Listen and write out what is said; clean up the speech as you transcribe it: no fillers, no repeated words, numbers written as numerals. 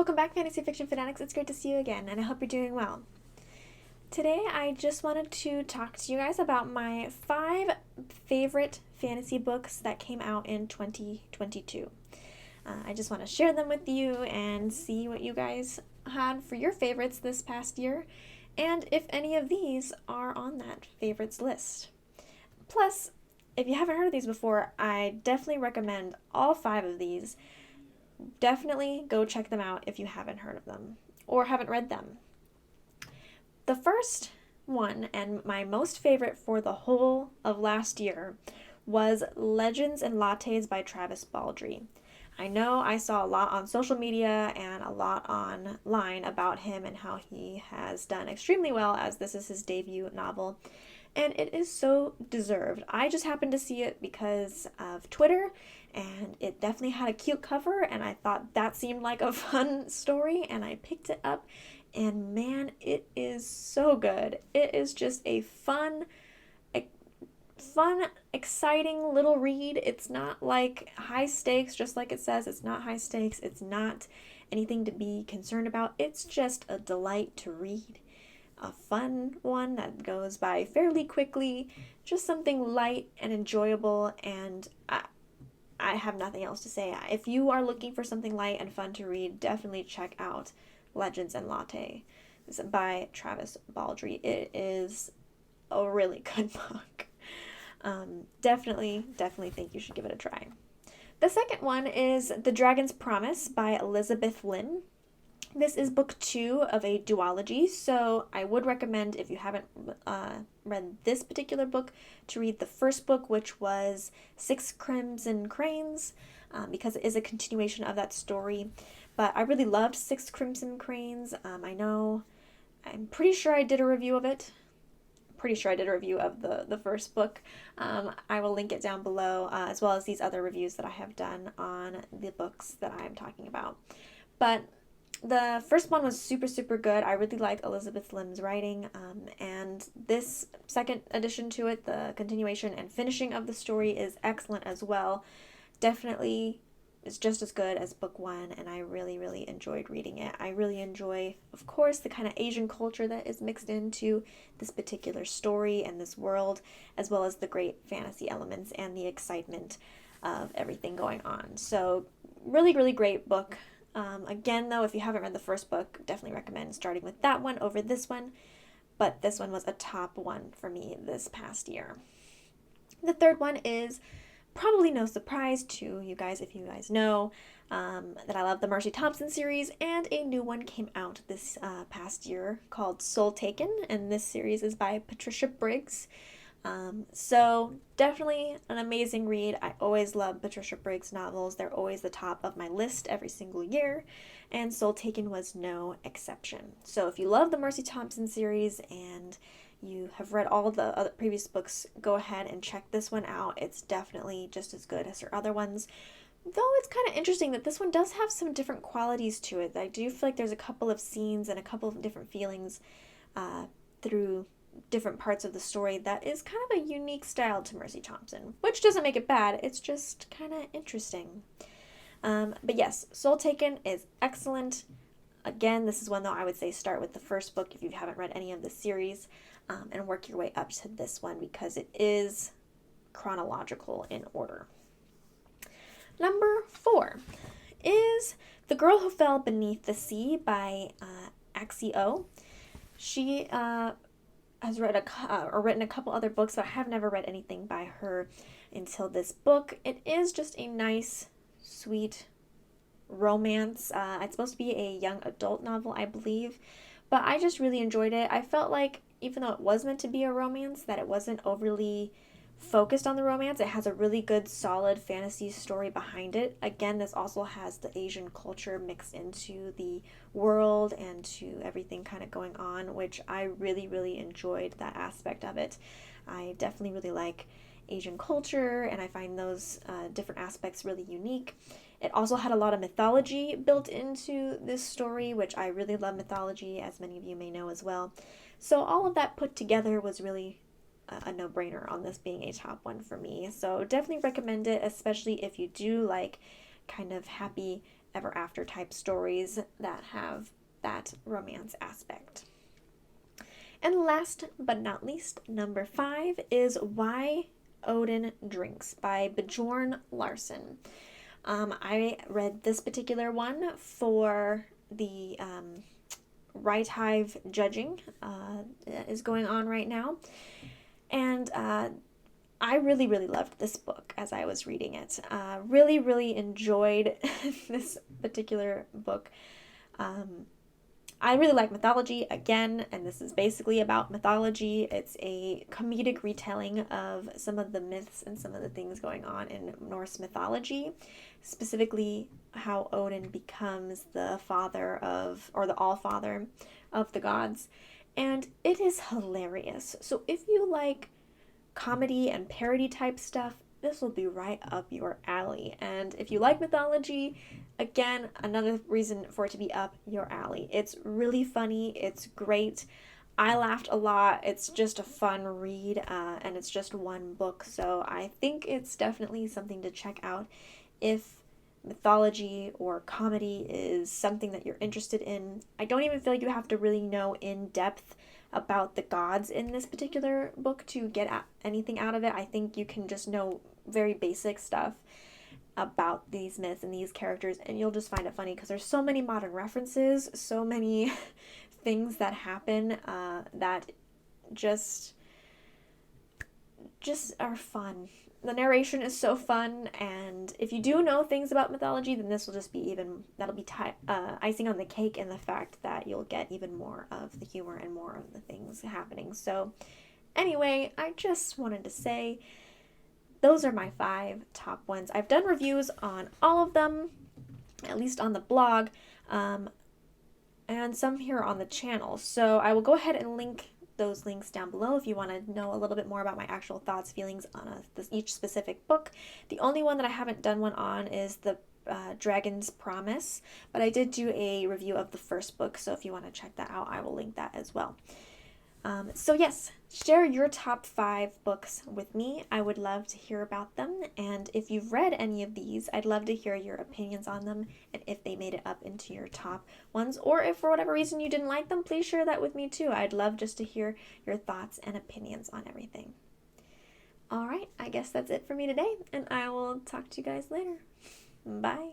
Welcome back, Fantasy Fiction Fanatics. It's great to see you again, and I hope you're doing well. Today, I just wanted to talk to you guys about my 5 favorite fantasy books that came out in 2022. I just want to share them with you and see what you guys had for your favorites this past year, and if any of these are on that favorites list. Plus, if you haven't heard of these before, I definitely recommend all 5 of these. Definitely go check them out if you haven't heard of them or haven't read them. The first one, and my most favorite for the whole of last year, was Legends and Lattes by Travis Baldree. I know I saw a lot on social media and a lot online about him and how he has done extremely well, as this is his debut novel, and it is so deserved. I just happened to see it because of Twitter, and it definitely had a cute cover, and I thought that seemed like a fun story, and I picked it up, and man, it is so good. It is just a fun, exciting little read. It's not like high stakes, just like it says. It's not high stakes. It's not anything to be concerned about. It's just a delight to read. A fun one that goes by fairly quickly, just something light and enjoyable, and I have nothing else to say. If you are looking for something light and fun to read, definitely check out Legends and Latte by Travis Baldree. It is a really good book. Definitely think you should give it a try. The second one is The Dragon's Promise by Elizabeth Lynn. This is book 2 of a duology, so I would recommend, if you haven't read this particular book, to read the first book, which was Six Crimson Cranes, because it is a continuation of that story. But I really loved Six Crimson Cranes. I'm pretty sure I did a review of it. Pretty sure I did a review of the first book. I will link it down below, as well as these other reviews that I have done on the books that I'm talking about. But the first one was super good. I really liked Elizabeth Lynn's writing, and this second addition to it, the continuation and finishing of the story, is excellent as well. Definitely is just as good as book 1, and I really enjoyed reading it. I really enjoy, of course, the kind of Asian culture that is mixed into this particular story and this world, as well as the great fantasy elements and the excitement of everything going on. So really great book. Again, though, if you haven't read the first book, definitely recommend starting with that one over this one, but this one was a top one for me this past year. The third one is probably no surprise to you guys if you guys know that I love the Mercy Thompson series, and a new one came out this past year called Soul Taken, and this series is by Patricia Briggs. So definitely an amazing read. I always love Patricia Briggs novels. They're always the top of my list every single year, and Soul Taken was no exception. So if you love the Mercy Thompson series and you have read all the other previous books, go ahead and check this one out. It's definitely just as good as her other ones. Though it's kind of interesting that this one does have some different qualities to it. I do feel like there's a couple of scenes and a couple of different feelings through different parts of the story that is kind of a unique style to Mercy Thompson, which doesn't make it bad. It's just kind of interesting. But yes, Soul Taken is excellent. Again, this is one, though, I would say start with the first book if you haven't read any of the series, and work your way up to this one because it is chronological in order. Number 4 is The Girl Who Fell Beneath the Sea by Axio. She has read written a couple other books, but I have never read anything by her until this book. It is just a nice, sweet romance. It's supposed to be a young adult novel, I believe, but I just really enjoyed it. I felt like, even though it was meant to be a romance, that it wasn't overly focused on the romance. It has a really good, solid fantasy story behind it. Again, this also has the Asian culture mixed into the world and to everything kind of going on, which I really enjoyed that aspect of it. I definitely really like Asian culture, and I find those different aspects really unique. It also had a lot of mythology built into this story, which I really love mythology, as many of you may know as well. So all of that put together was really a no-brainer on this being a top one for me. So definitely recommend it, especially if you do like kind of happy ever after type stories that have that romance aspect. And last but not least, number 5 is Why Odin Drinks by Bjorn Larson. I read this particular one for the Right Hive judging that is going on right now. And I really, really loved this book as I was reading it. Really, really enjoyed this particular book. I really like mythology again, and this is basically about mythology. It's a comedic retelling of some of the myths and some of the things going on in Norse mythology, specifically how Odin becomes the father of, or the all-father of the gods. And it is hilarious. So if you like comedy and parody type stuff, this will be right up your alley. And if you like mythology, again, another reason for it to be up your alley. It's really funny. It's great. I laughed a lot. It's just a fun read, and it's just one book. So I think it's definitely something to check out if mythology or comedy is something that you're interested in. I don't even feel like you have to really know in depth about the gods in this particular book to get anything out of it. I think you can just know very basic stuff about these myths and these characters, and you'll just find it funny because there's so many modern references, so many things that happen that just are fun. The narration is so fun, and if you do know things about mythology, then this will just be that'll be icing on the cake in the fact that you'll get even more of the humor and more of the things happening. So anyway, I just wanted to say those are my 5 top ones. I've done reviews on all of them, at least on the blog, and some here on the channel. So I will go ahead and link those links down below if you want to know a little bit more about my actual thoughts, feelings on each specific book. The only one that I haven't done one on is the Dragon's Promise, but I did do a review of the first book, so if you want to check that out, I will link that as well. So yes, share your top 5 books with me. I would love to hear about them, and if you've read any of these, I'd love to hear your opinions on them and if they made it up into your top ones, or if for whatever reason you didn't like them, please share that with me too. I'd love just to hear your thoughts and opinions on everything. Alright, I guess that's it for me today, and I will talk to you guys later. Bye.